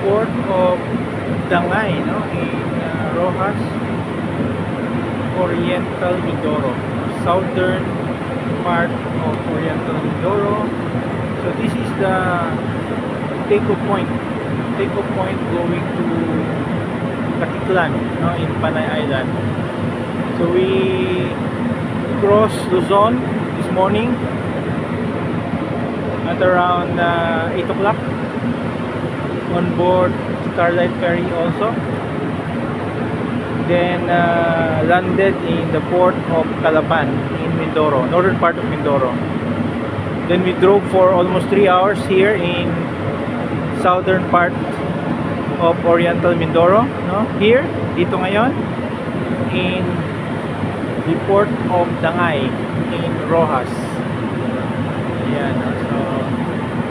port of Dangay, no, in Rojas, Oriental Mindoro, southern part of Oriental Mindoro. So this is the take-off point going to Katiklan, no, in Panay Island. So we crossed Luzon this morning at around 8 o'clock on board Starlight Ferry also. Then landed in the port of Calapan in Mindoro, northern part of Mindoro. Then we drove for almost 3 hours here in southern part of Oriental Mindoro, no? Here, dito ngayon in the port of Dangay in Rojas. Ayan, no? So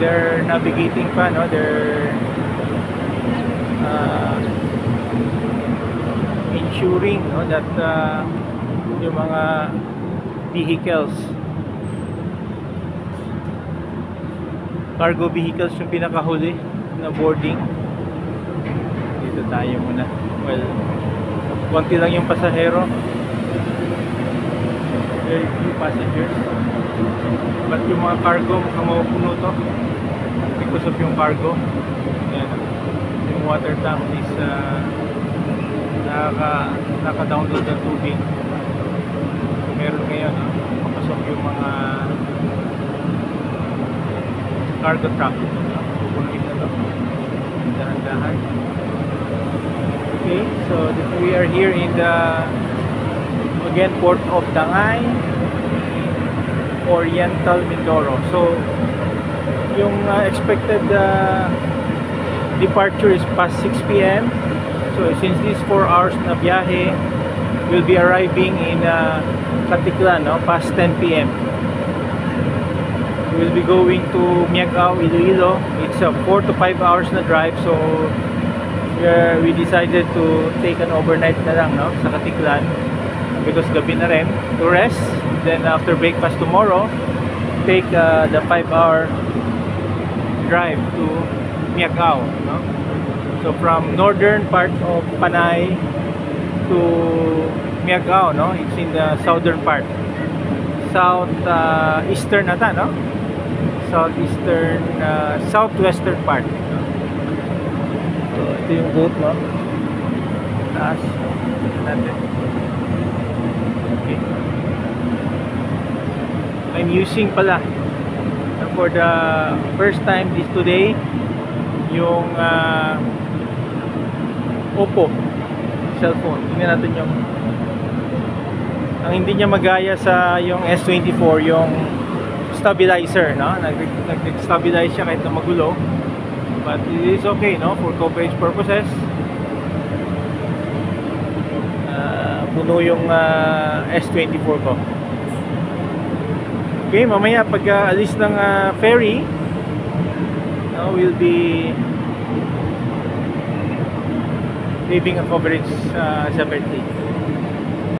they're navigating pa, no? They're ensuring, no, that yung mga vehicles, cargo vehicles yung pinakahuli na boarding. Dito tayo muna. Well, konti lang yung pasahero, very few passengers, but yung mga cargo mukhang mapupuno to because of yung cargo. Ayan, yung water tank is naka-download ng tubig. So, meron ngayon, no, papasok yung mga cargo truck. Pupunuin na to, dahan-dahan. Okay, so we are here in the again port of Dangay, Oriental Mindoro. So yung expected departure is past 6 p.m. So since this 4 hours na biyahe, we'll be arriving in Katiklan, no, past 10 p.m. We'll be going to Miagao, Iloilo. It's a 4 to 5 hours na drive, so we decided to take an overnight na lang, no, sa Katiklan because gabi na rin, to rest. Then after breakfast tomorrow, take the 5-hour drive to Miagao, no? So from northern part of Panay to Miagao, no, it's in the southern part, eastern ata, no, southeastern, southwestern part, no? So ito yung boat, no, taas natin. Okay, I'm using pala for the first time today yung Oppo cellphone. Tingnan natin yung ang hindi niya magaya sa yung S24, yung stabilizer, no? Nag-stabilize siya kahit na magulo, but it is okay, no, for coverage purposes. Puno yung S24 ko. Okay, mamaya pag alis ng ferry, no, we'll be leaving a coverage separately.